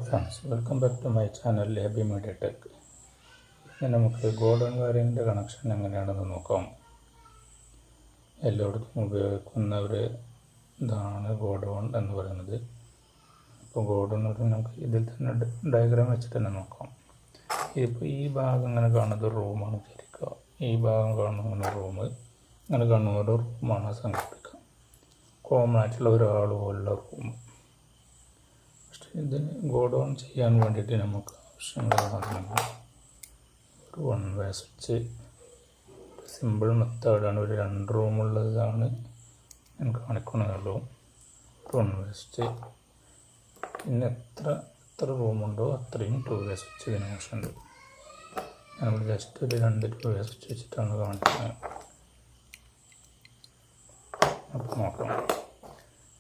Friends, welcome back to my channel ലേബി media tech. ഇനി നമുക്ക് ഗോഡൗൺ വയറിങ്ങിൻ്റെ കണക്ഷൻ എങ്ങനെയാണെന്ന് നോക്കാം. എല്ലായിടത്തും ഉപയോഗിക്കുന്ന ഒരു ഇതാണ് ഗോഡൗൺ എന്ന് പറയുന്നത്. അപ്പോൾ ഗോഡൗൺ നമുക്ക് ഇതിൽ തന്നെ ഡയഗ്രാം വെച്ചിട്ട് തന്നെ നോക്കാം. ഇപ്പോൾ ഈ ഭാഗം ഇങ്ങനെ കാണുന്നത് റൂമാണ് വിചാരിക്കുക. ഈ ഭാഗം കാണുന്ന റൂം, ഇങ്ങനെ കാണുന്ന ഒരു റൂമാണ് സങ്കല്പിക്കുക. കോമൺ ആയിട്ടുള്ള ഒരാൾ പോലുള്ള റൂം. ഇതിന് ഗോഡൗൺ ചെയ്യാൻ വേണ്ടിയിട്ട് നമുക്ക് ആവശ്യമുള്ളതാണെങ്കിൽ ഒരു വൺ വേ സ്വിച്ച്, സിമ്പിൾ മെത്തേഡാണ്. ഒരു 2 റൂമുള്ളതാണ് ഞാൻ കാണിക്കണമല്ലോ. ഒരു വൺ വേ സ്വിച്ച്, പിന്നെ എത്ര റൂമുണ്ടോ അത്രയും 2 വേ സ്വിച്ച് ഇതിന് ആവശ്യമുണ്ട്. നമ്മൾ ജസ്റ്റ് ഒരു 2 2 വേ സ്വിച്ച് വെച്ചിട്ടാണ് കാണിക്കുന്നത്. അപ്പോൾ നോക്കാം.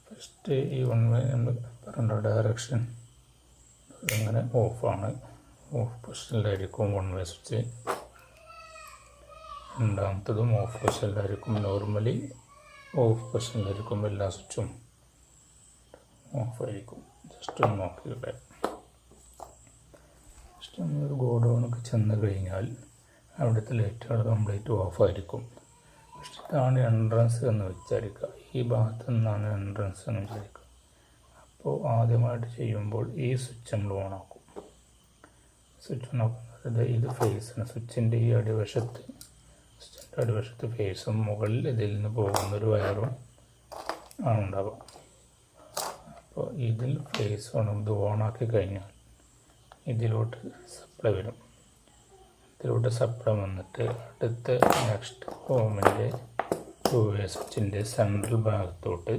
ഫസ്റ്റ് ഈ വൺ വേ നമ്മൾ പറഞ്ഞ ഡയറക്ഷൻ ഇങ്ങനെ ഓഫാണ്, ഓഫ് പൊസിഷനിലായിരിക്കും വൺ വേ സ്വിച്ച്. രണ്ടാമത്തതും ഓഫ് പൊസിഷനിലായിരിക്കും. നോർമലി ഓഫ് പൊസിഷനിലായിരിക്കും എല്ലാ സ്വിച്ചും ഓഫായിരിക്കും. ജസ്റ്റ് ഒന്ന് നോക്കിയിട്ടെ. ജസ്റ്റ് നമ്മളൊരു ഗോഡൗണൊക്കെ ചെന്ന് കഴിഞ്ഞാൽ അവിടുത്തെ ലൈറ്റുകൾ കംപ്ലീറ്റ് ഓഫായിരിക്കും. ഇതാണ് എൻട്രൻസ് എന്ന് വിചാരിക്കുക. ഈ ഭാഗത്തു നിന്നാണ് എൻട്രൻസ് എന്ന് വിചാരിക്കുക. അപ്പോൾ ആദ്യമായിട്ട് ചെയ്യുമ്പോൾ ഈ സ്വിച്ച് നമ്മൾ ഓണാക്കും. സ്വിച്ച് ഓണാക്കുന്നത് ഇത് ഫേസാണ്. സ്വിച്ചിൻ്റെ ഈ അടിവശത്ത് ഫേസും മുകളിൽ ഇതിൽ നിന്ന് പോകുന്നൊരു വയറും ആണ് ഉണ്ടാവുക. അപ്പോൾ ഇതിൽ ഫേസ് ഇത് ഓണാക്കി കഴിഞ്ഞാൽ ഇതിലോട്ട് സപ്ലൈ വരും. ഇതിലൂടെ സപ്ലൈ വന്നിട്ട് അടുത്ത നെക്സ്റ്റ് റൂമിൻ്റെ 2 വേ സ്വിച്ചിൻ്റെ സെൻട്രൽ ഭാഗത്തോട്ട്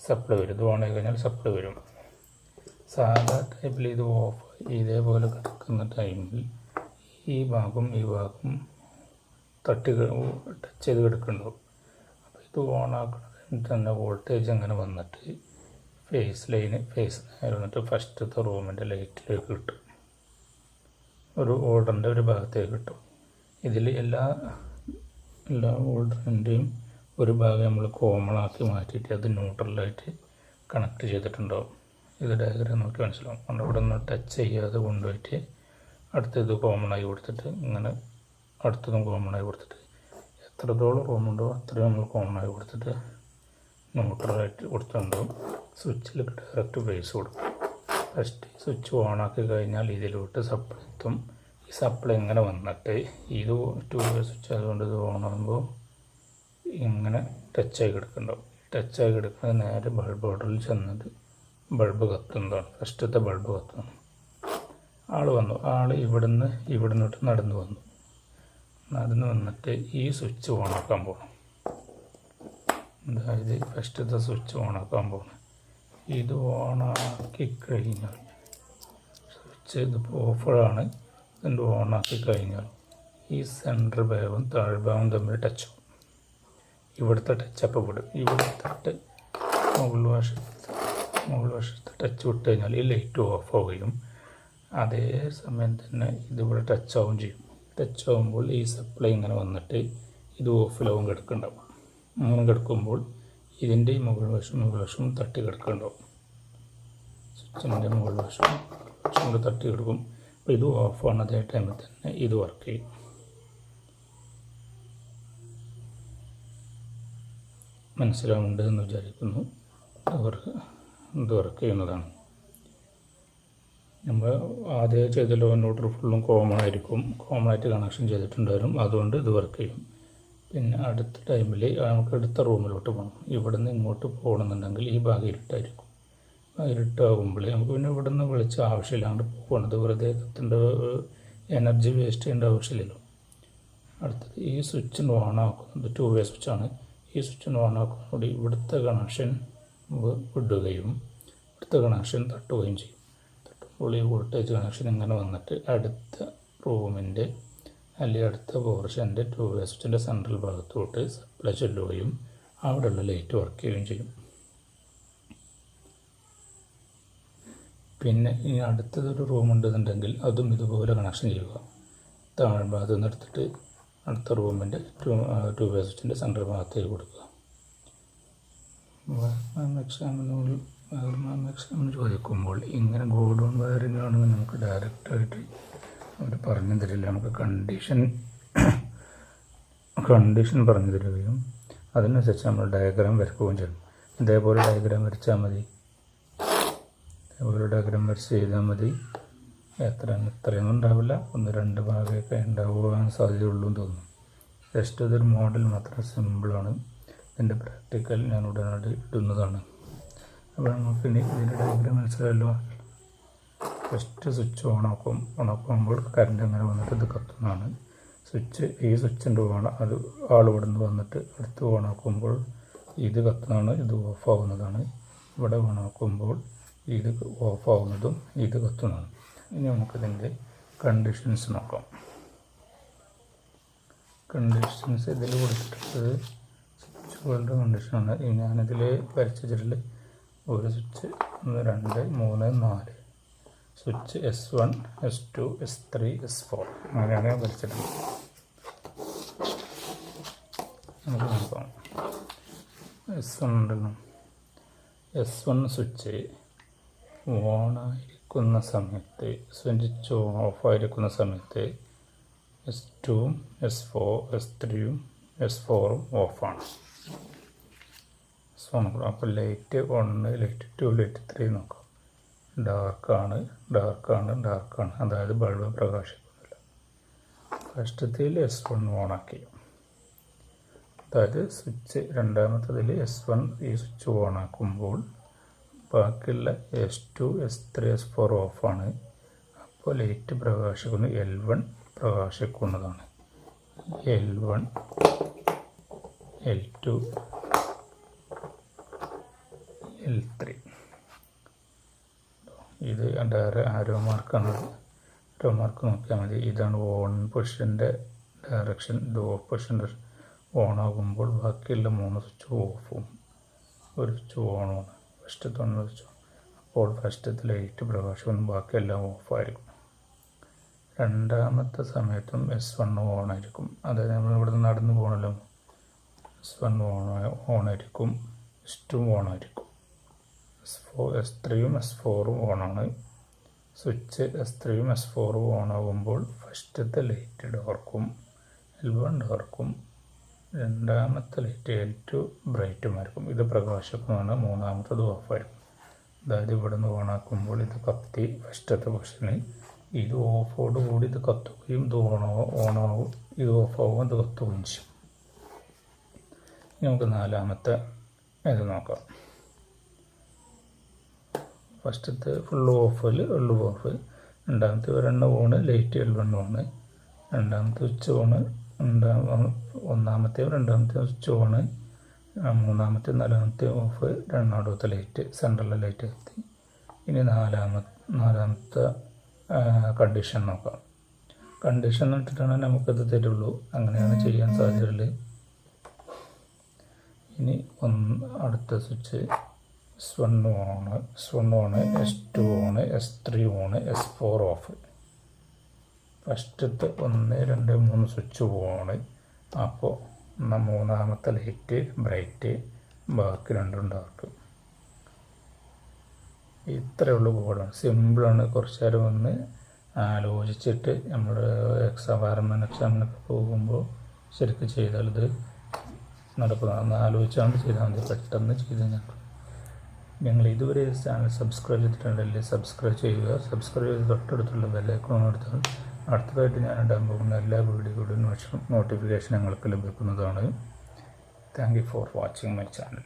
സപ്ലൈ വരും. ഇത് ഓണായി കഴിഞ്ഞാൽ സപ്ലൈ വരും. സാധാ ടൈപ്പിൽ ഇത് ഓഫ് ഇതേപോലെ കിടക്കുന്ന ടൈമിൽ ഈ ഭാഗം ടച്ച് ചെയ്ത് കിടക്കുന്നുണ്ടാവും. അപ്പോൾ ഇത് ഓണാക്കുന്നതിന് തന്നെ വോൾട്ടേജ് അങ്ങനെ വന്നിട്ട് ഫേസ് നേരെ വന്നിട്ട് ഫസ്റ്റത്തെ റൂമിൻ്റെ ലൈറ്റിലേക്ക് കിട്ടും. ഒരു ഓർഡറിൻ്റെ ഒരു ഭാഗത്തേക്ക് കിട്ടും. ഇതിൽ എല്ലാ ഓർഡറിൻ്റെയും ഒരു ഭാഗം നമ്മൾ കോമൺ ആക്കി മാറ്റിയിട്ട് അത് ന്യൂട്രലായിട്ട് കണക്ട് ചെയ്തിട്ടുണ്ടാവും. ഇത് ഡയഗ്രാം നോക്കി മനസ്സിലാവും. അതുകൊണ്ട് ഇവിടെ നിന്ന് ടച്ച് ചെയ്യാതെ കൊണ്ടുപോയിട്ട് അടുത്തത് കോമണായി കൊടുത്തിട്ട് ഇങ്ങനെ അടുത്തതും കോമണായി കൊടുത്തിട്ട് എത്രത്തോളം റൂമുണ്ടോ അത്രയും നമ്മൾ കോമണായി കൊടുത്തിട്ട് ന്യൂട്രലായിട്ട് കൊടുത്തിട്ടുണ്ടാവും. സ്വിച്ചിൽ ഡയറക്റ്റ് ഫേസ് കൊടുക്കും. ഫസ്റ്റ് സ്വിച്ച് ഓണാക്കി കഴിഞ്ഞാൽ ഇതിലോട്ട് സപ്ലൈ എത്തും. ഈ സപ്ലൈ ഇങ്ങനെ വന്നിട്ട് ഇത് 2 വേ സ്വിച്ച് ആയതുകൊണ്ട് ഇത് ഓണാകുമ്പോൾ ഇങ്ങനെ ടച്ചായി കിടക്കുന്നുണ്ടാവും. ടച്ചായി കിടക്കുന്നത് നേരെ ബൾബ് ഓർഡറിൽ ചെന്നിട്ട് ബൾബ് കത്തുന്നതാണ്. ഫസ്റ്റത്തെ ബൾബ് കത്തുന്നു. ആൾ ഇവിടുന്നിട്ട് നടന്നു വന്നിട്ട് ഈ സ്വിച്ച് ഓണാക്കാൻ പോകണം. അതായത് ഫസ്റ്റത്തെ സ്വിച്ച് ഓണാക്കാൻ പോകണം. ഇത് ഓണാക്കി കഴിഞ്ഞാൽ സ്വിച്ച് ഇതിപ്പോൾ ഓഫാണ്. ഇതിൻ്റെ ഓണാക്കി കഴിഞ്ഞാൽ ഈ സെൻറ്റർ ഭാഗവും താഴ്ഭാഗവും തമ്മിൽ ടച്ച് ആവും. ഇവിടുത്തെ ടച്ചപ്പ് വിടും. ഇവിടുത്തെ മുകൾ വശത്ത് ടച്ച് വിട്ട് കഴിഞ്ഞാൽ ഈ ലൈറ്റ് ഓഫ് ആവുകയും അതേ സമയം തന്നെ ഇതിവിടെ ടച്ച് ആവുകയും ചെയ്യും. ടച്ച് ആവുമ്പോൾ ഈ സപ്ലൈ ഇങ്ങനെ വന്നിട്ട് ഇത് ഓഫിലാവും കിടക്കുന്നുണ്ടാവും. അങ്ങനെ കിടക്കുമ്പോൾ ഇതിൻ്റെ ഈ മുകൾ വശം തട്ടി കിടക്കുന്നുണ്ടാവും. സ്വിച്ചിൻ്റെ മുകൾ വശം കൂടെ തട്ടി കിടക്കും. അപ്പോൾ ഇത് ഓഫാണ്. അതേ ടൈമിൽ തന്നെ ഇത് വർക്ക് ചെയ്യും. മനസ്സിലാവുന്നുണ്ട് എന്ന് വിചാരിക്കുന്നു. ഇത് വർക്ക് ചെയ്യുന്നതാണ്. നമ്മൾ ആദ്യം ചെയ്തല്ലോ ഇൻവെർട്ടർ ഫുള്ളും കോമൺ ആയിട്ട് കണക്ഷൻ ചെയ്തിട്ടുണ്ടായിരുന്നു. അതുകൊണ്ട് ഇത് വർക്ക് ചെയ്യും. പിന്നെ അടുത്ത ടൈമിൽ നമുക്ക് അടുത്ത റൂമിലോട്ട് പോകണം. ഇവിടെ നിന്ന് ഇങ്ങോട്ട് പോകണമെന്നുണ്ടെങ്കിൽ ഈ ഭാഗം ഇരുട്ടായിരിക്കും. ഇരുട്ടാകുമ്പോൾ നമുക്ക് പിന്നെ ഇവിടെ നിന്ന് വിളിച്ച് ആവശ്യമില്ലാണ്ട് പോകണത് വെറുതെ എനർജി വേസ്റ്റ് ചെയ്യേണ്ട ആവശ്യമില്ലല്ലോ. അടുത്തത് ഈ സ്വിച്ചിന് ഓണാക്കുന്നത് 2 വേ സ്വിച്ചാണ്. ഈ സ്വിച്ചിന് ഓണാക്കുന്നതോടെ ഇവിടുത്തെ കണക്ഷൻ വിടുകയും ഇവിടുത്തെ കണക്ഷൻ തട്ടുകയും ചെയ്യും. തട്ടുമ്പോൾ ഈ വോൾട്ടേജ് കണക്ഷൻ ഇങ്ങനെ വന്നിട്ട് അടുത്ത റൂമിൻ്റെ അല്ലെങ്കിൽ അടുത്ത പോർഷൻ്റെ 2 വേ സ്വിച്ചിൻ്റെ സെൻട്രൽ ഭാഗത്തോട്ട് സപ്ലൈ ചെല്ലുകയും അവിടെയുള്ള ലൈറ്റ് വർക്ക് ചെയ്യുകയും ചെയ്യും. പിന്നെ ഇനി അടുത്തതൊരു റൂം ഉണ്ടെന്നുണ്ടെങ്കിൽ അതും ഇതുപോലെ കണക്ഷൻ ചെയ്യുക. താഴ്ഭാഗത്ത് നിന്ന് എടുത്തിട്ട് അടുത്ത റൂമിൻ്റെ 2 വേ സ്വിച്ചിൻ്റെ സെൻട്രൽ ഭാഗത്തേക്ക് കൊടുക്കുക. എക്സാമ്പിൾ വയർമാൻ എക്സാമിന് ചോദിക്കുമ്പോൾ ഇങ്ങനെ ഗോഡൗൺ വയറിംഗ് ആണെങ്കിൽ നമുക്ക് ഡയറക്റ്റായിട്ട് അവർ പറഞ്ഞു തരില്ല. നമുക്ക് കണ്ടീഷൻ പറഞ്ഞു തരികയും അതിനനുസരിച്ച് നമ്മൾ ഡയഗ്രാം വരയ്ക്കുകയും ചെയ്യും. ഇതേപോലെ ഡയഗ്രാം വരച്ചാൽ മതി. ഇതേപോലെ ഡയഗ്രാം വരച്ച് ചെയ്താൽ മതി. ഇത്രയൊന്നും ഉണ്ടാവില്ല, 1-2 ഭാഗമൊക്കെ ഉണ്ടാകാൻ സാധ്യതയുള്ളൂ എന്ന് തോന്നുന്നു. ജസ്റ്റ് ഇതൊരു മോഡൽ മാത്രം, സിമ്പിളാണ്. ഇതിൻ്റെ പ്രാക്ടിക്കൽ ഞാൻ ഉടനടി ഇടുന്നതാണ്. അപ്പോൾ നമുക്ക് ഇനി ഇതിൻ്റെ ഡയഗ്രാം മനസ്സിലായല്ലോ. ഫസ്റ്റ് സ്വിച്ച് ഓണാക്കുമ്പോൾ കറണ്ട് അങ്ങനെ വന്നിട്ട് ഇത് കത്തുന്നതാണ്. ഈ സ്വിച്ചിൻ്റെ അത് ആൾ ഇവിടെ നിന്ന് വന്നിട്ട് അടുത്ത് ഓണാക്കുമ്പോൾ ഇത് കത്തുന്നതാണ്, ഇത് ഓഫാവുന്നതാണ്. ഇവിടെ ഓണാക്കുമ്പോൾ ഇത് ഓഫാവുന്നതും ഇത് കത്തുന്നതാണ്. ഇനി നമുക്കിതിൻ്റെ കണ്ടീഷൻസ് നോക്കാം. കണ്ടീഷൻസ് ഇതിൽ കൊടുത്തിട്ടുള്ളത് സ്വിച്ചുകളുടെ കണ്ടീഷനാണ്. ഞാനിതിൽ വരച്ചിട്ടുള്ള ഒരു switch 1, 2, 3, 4 switch S1, S2, S3, S4 അങ്ങനെയാണ് ഞാൻ വരച്ചിട്ടുള്ളത്. നമുക്ക് നോക്കാം. S1 ഉണ്ടല്ലോ. S1 സ്വിച്ച് ഓണായിരിക്കുന്ന സമയത്ത്, സ്വിച്ച് ഓഫായിരിക്കുന്ന സമയത്ത് S2ഉം S3ഉം S4ഉം ഓഫാണ്. അപ്പോൾ ലൈറ്റ് 1, ലൈറ്റ് 2, ലൈറ്റ് 3 നോക്കാം. ഡാർക്കാണ്. അതായത് ബൾബ് പ്രകാശിക്കുന്നില്ല. ഫസ്റ്റത്തിൽ S1 ഓണാക്കി, അതായത് സ്വിച്ച് രണ്ടാമത്തതിൽ S1 ഈ സ്വിച്ച് ഓണാക്കുമ്പോൾ ബാക്കിയുള്ള S2, S3, S4 ഓഫാണ്. അപ്പോൾ ലൈറ്റ് പ്രകാശിക്കുന്നു, L1 പ്രകാശിക്കുന്നതാണ്. L1, L2, L3 ഇത് ആരോ മാർക്കാണ്. ആരോ മാർക്ക് നോക്കിയാൽ മതി. ഇതാണ് ഓൺ പൊസിഷൻ്റെ ഡയറക്ഷൻ. ഇത് ഓഫ് പൊസിഷൻ്റെ ഓണാകുമ്പോൾ ബാക്കിയുള്ള 3 സ്വിച്ച് ഓഫും ഒരു സ്വിച്ച് ഓണുമാണ്. ഫസ്റ്റത്തെ 1 സ്വിച്ച്. അപ്പോൾ ഫസ്റ്റത്തെ ലൈറ്റ് പ്രകാശവും ബാക്കിയെല്ലാം ഓഫായിരിക്കും. രണ്ടാമത്തെ സമയത്തും S1 ഓണായിരിക്കും. അതായത് നമ്മൾ ഇവിടുന്ന് നടന്നു പോകണമല്ലോ. S1 ഓണായിരിക്കും, S2 ഓണായിരിക്കും, S3ഉം S4ഉം ഓണാണ്. സ്വിച്ച് S3ഉം S4ഉം ഓണാകുമ്പോൾ ഫസ്റ്റത്തെ ലൈറ്റ് ഡാർക്കും, L1 ഡാർക്കും, രണ്ടാമത്തെ ലൈറ്റ് L2 ബ്രൈറ്റുമായിരിക്കും. ഇത് പ്രകാശിക്കുന്നതാണ്. മൂന്നാമത്തത് ഓഫായിരിക്കും. അതായത് ഇവിടെ നിന്ന് ഓണാക്കുമ്പോൾ ഇത് കത്തി ഫസ്റ്റത്തെ പൊസിഷന്, ഇത് ഓഫോട് കൂടി ഇത് കത്തുകയും ഇത് ഓണാവും, ഇത് ഓഫാവും, ഇത് കത്തുകയും ചെയ്യും. നമുക്ക് നാലാമത്തെ ഇത് നോക്കാം. ഫസ്റ്റത്തെ ഫുള്ള് ഓഫിൽ ഓഫ്, രണ്ടാമത്തെ ഒരെണ്ണം ഓണ്, ലൈറ്റ് L1 ഓണ്, രണ്ടാമത്തെ സ്വിച്ച് ഓണ്, ഒന്നാമത്തെയും രണ്ടാമത്തെയും സ്വിച്ച് ഓണ്, മൂന്നാമത്തെ 4ാമത്തെ ഓഫ്, രണ്ടാമത്തെ ലൈറ്റ് സെൻട്രലിലെ ലൈറ്റ് എത്തി. ഇനി നാലാമത്തെ കണ്ടീഷൻ നോക്കാം. കണ്ടീഷൻ ഇട്ടിട്ടാണ് നമുക്കത് തരുള്ളൂ. അങ്ങനെയാണ് ചെയ്യാൻ സാധ്യതയുള്ളത്. ഇനി അടുത്ത switch S1 on, S2 on, S3 on, S4 of. ഫസ്റ്റത്തെ 1, 2, 3 സ്വിച്ച് ഓണ്. അപ്പോൾ മൂന്നാമത്തെ ലൈറ്റ് ബ്രൈറ്റ്, ബാക്കി 2 ഡാർക്ക്. ഇത്രയേ ഉള്ളൂ ബോർഡാണ്. സിമ്പിളാണ്. കുറച്ച് നേരം ഒന്ന് ആലോചിച്ചിട്ട് നമ്മൾ വയർമാൻ എക്സാമിനൊക്കെ പോകുമ്പോൾ ശരിക്കും ചെയ്താൽ ഇത് നടക്കുന്നതാണ്. ഒന്ന് ആലോചിച്ചാണ്ട് ചെയ്താൽ മതി. പെട്ടെന്ന് ചെയ്ത് കഴിഞ്ഞാൽ. നിങ്ങൾ ഇതുവരെ ചാനൽ സബ്സ്ക്രൈബ് ചെയ്തിട്ടുണ്ടെങ്കിൽ സബ്സ്ക്രൈബ് ചെയ്യുക. സബ്സ്ക്രൈബ് ചെയ്ത് തൊട്ടടുത്തുള്ള ബെല്ലൈക്കൺ എടുത്താൽ അടുത്തതായിട്ട് ഞാൻ ഇടാൻ പോകുന്ന എല്ലാ വീഡിയോകളുടെയും നോട്ടിഫിക്കേഷൻ നിങ്ങൾക്ക് ലഭിക്കുന്നതാണ്. Thank you for watching my channel.